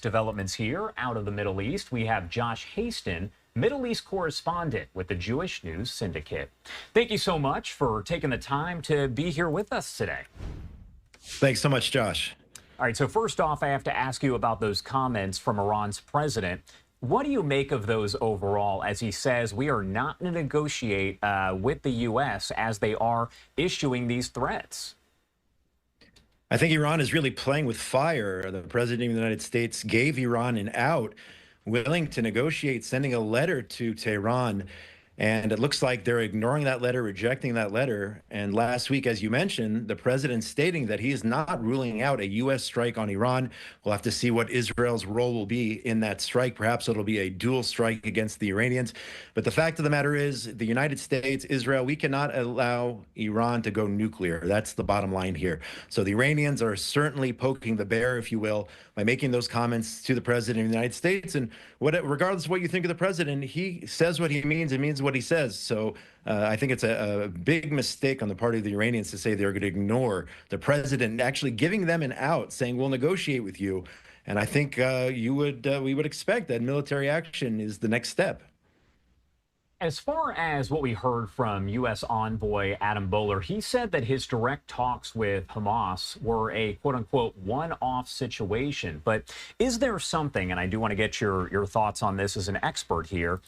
Developments here out of the Middle East. We have Josh Hasten, Middle East correspondent with the Jewish News Syndicate. Thank you so much for taking the time to be here with us today. Thanks so much, Josh. All right, so first off, I have to ask you about those comments from Iran's president. What do you make of those overall, as he says we are not going to negotiate with the U.S. as they are issuing these threats? I think Iran is really playing with fire. The president of the United States gave Iran an out, willing to negotiate, sending a letter to Tehran. And it looks like they're ignoring that letter, rejecting that letter. And last week, as you mentioned, the president stating that he is not ruling out a U.S. strike on Iran. We'll have to see what Israel's role will be in that strike. Perhaps it'll be a dual strike against the Iranians. But the fact of the matter is, the United States, Israel, we cannot allow Iran to go nuclear. That's the bottom line here. So the Iranians are certainly poking the bear, if you will, by making those comments to the president of the United States. And regardless of what you think of the president, he says what he means and means what he says. So I think it's a big mistake on the part of the Iranians to say they're going to ignore the president actually giving them an out, saying we'll negotiate with you. And I think we would expect that military action is the next step. As far as what we heard from U.S. envoy Adam Boehler, he said that his direct talks with Hamas were a quote-unquote one-off situation. But is there something, and I do want to get your thoughts on this as an expert here,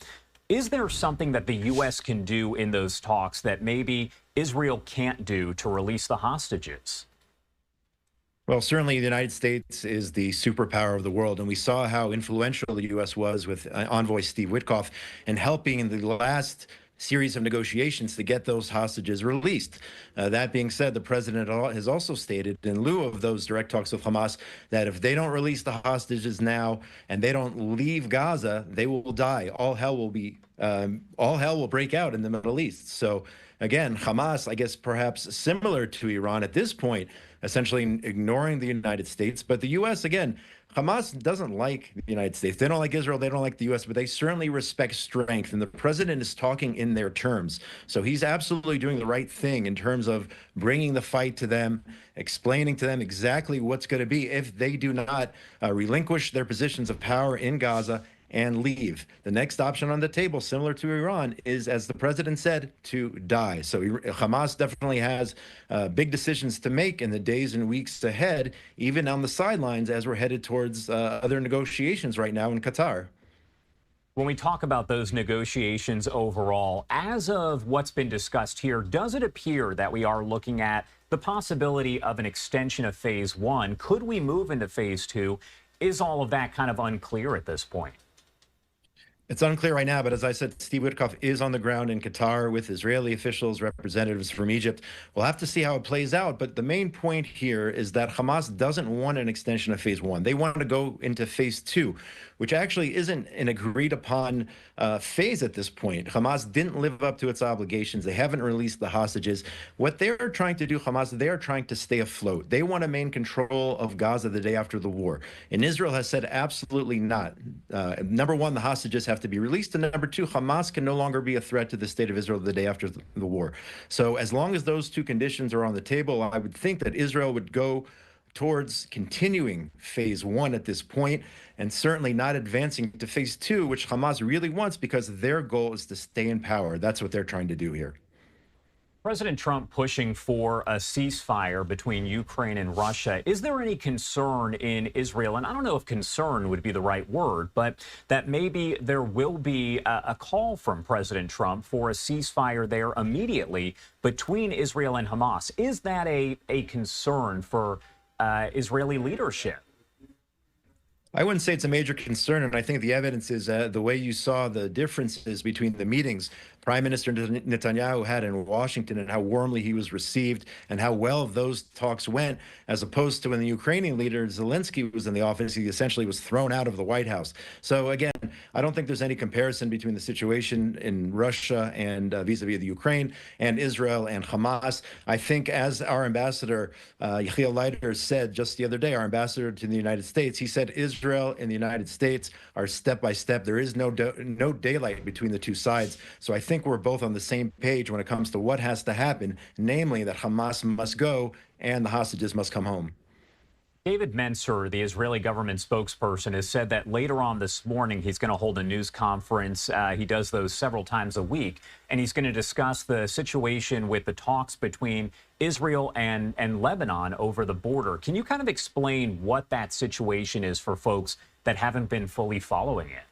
is there something that the U.S. can do in those talks that maybe Israel can't do to release the hostages? Well, certainly the United States is the superpower of the world, and we saw how influential the U.S. was with envoy Steve Witkoff in helping in the last series of negotiations to get those hostages released. That being said, the president has also stated, in lieu of those direct talks with Hamas, that if they don't release the hostages now and they don't leave Gaza, they will die. All hell will break out in the Middle East. So again, Hamas, I guess perhaps similar to Iran at this point, essentially ignoring the United States. But the U.S., again, Hamas doesn't like the United States. They don't like Israel. They don't like the U.S., but they certainly respect strength. And the president is talking in their terms. So he's absolutely doing the right thing in terms of bringing the fight to them, explaining to them exactly what's going to be if they do not relinquish their positions of power in Gaza and leave. The next option on the table, similar to Iran, is, as the president said, to die. So Hamas definitely has big decisions to make in the days and weeks ahead, even on the sidelines as we're headed towards other negotiations right now in Qatar. When we talk about those negotiations overall, as of what's been discussed here, does it appear that we are looking at the possibility of an extension of phase one? Could we move into phase two? Is all of that kind of unclear at this point? It's unclear right now, but as I said, Steve Witkoff is on the ground in Qatar with Israeli officials, representatives from Egypt. We'll have to see how it plays out. But the main point here is that Hamas doesn't want an extension of phase one. They want to go into phase two, which actually isn't an agreed upon phase at this point. Hamas didn't live up to its obligations. They haven't released the hostages. What they're trying to do, Hamas, they are trying to stay afloat. They want to maintain control of Gaza the day after the war. And Israel has said absolutely not. Number one, the hostages have to be released. And number two, Hamas can no longer be a threat to the state of Israel the day after the war. So as long as those two conditions are on the table, I would think that Israel would go towards continuing phase one at this point, and certainly not advancing to phase two, which Hamas really wants because their goal is to stay in power. That's what they're trying to do here. President Trump pushing for a ceasefire between Ukraine and Russia. Is there any concern in Israel, and I don't know if concern would be the right word, but that maybe there will be a call from President Trump for a ceasefire there immediately between Israel and Hamas? Is that a concern for Israeli leadership? I wouldn't say it's a major concern, and I think the evidence is the way you saw the differences between the meetings Prime Minister Netanyahu had in Washington and how warmly he was received and how well those talks went, as opposed to when the Ukrainian leader Zelensky was in the office, he essentially was thrown out of the White House. So again, I don't think there's any comparison between the situation in Russia and vis-a-vis the Ukraine and Israel and Hamas. I think, as our ambassador Yechiel Leiter said just the other day, our ambassador to the United States, he said Israel and the United States are step by step. There is no daylight between the two sides. So I think we're both on the same page when it comes to what has to happen, namely that Hamas must go and the hostages must come home. David Mencer, the Israeli government spokesperson, has said that later on this morning he's going to hold a news conference. He does those several times a week, and he's going to discuss the situation with the talks between Israel and Lebanon over the border. Can you kind of explain what that situation is for folks that haven't been fully following it?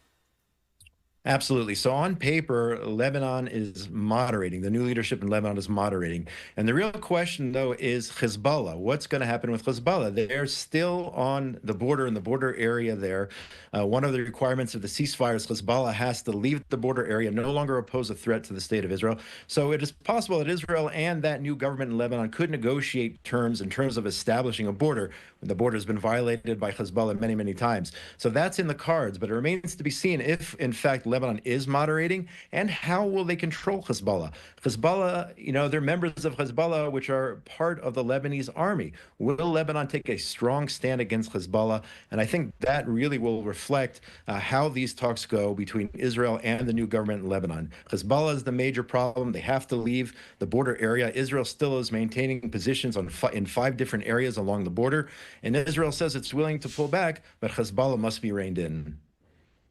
Absolutely. So on paper, Lebanon is moderating. The new leadership in Lebanon is moderating. And the real question, though, is Hezbollah. What's going to happen with Hezbollah? They're still on the border, in the border area there. One of the requirements of the ceasefire is Hezbollah has to leave the border area, no longer pose a threat to the state of Israel. So it is possible that Israel and that new government in Lebanon could negotiate terms in terms of establishing a border. The border has been violated by Hezbollah many, many times. So that's in the cards, but it remains to be seen if, in fact, Lebanon is moderating, and how will they control Hezbollah? Hezbollah, they're members of Hezbollah, which are part of the Lebanese army. Will Lebanon take a strong stand against Hezbollah? And I think that really will reflect how these talks go between Israel and the new government in Lebanon. Hezbollah is the major problem. They have to leave the border area. Israel still is maintaining positions in 5 different areas along the border. And Israel says it's willing to pull back, but Hezbollah must be reined in.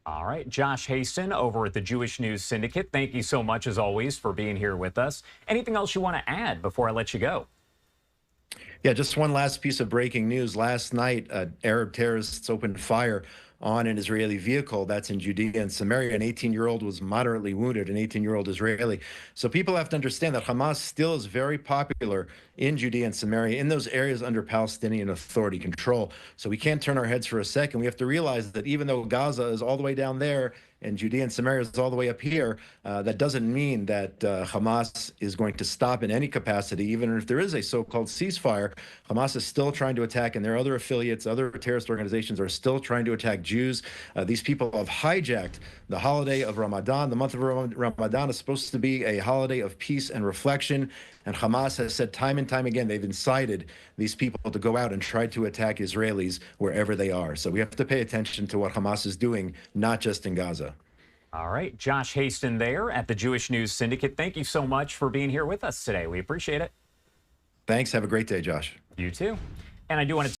All right, Josh Hasten over at the Jewish News Syndicate. Thank you so much, as always, for being here with us. Anything else you want to add before I let you go? Yeah, just one last piece of breaking news. Last night, Arab terrorists opened fire on an Israeli vehicle that's in Judea and Samaria. An 18-year-old was moderately wounded, an 18-year-old Israeli. So people have to understand that Hamas still is very popular in Judea and Samaria, in those areas under Palestinian Authority control. So we can't turn our heads for a second. We have to realize that even though Gaza is all the way down there and Judea and Samaria is all the way up here, that doesn't mean that Hamas is going to stop in any capacity. Even if there is a so-called ceasefire, Hamas is still trying to attack, and their other affiliates, other terrorist organizations are still trying to attack Jews. These people have hijacked the holiday of Ramadan. The month of Ramadan is supposed to be a holiday of peace and reflection. And Hamas has said time and time again, they've incited these people to go out and try to attack Israelis wherever they are. So we have to pay attention to what Hamas is doing, not just in Gaza. All right, Josh Hasten there at the Jewish News Syndicate. Thank you so much for being here with us today. We appreciate it. Thanks. Have a great day, Josh. You too. And I do want to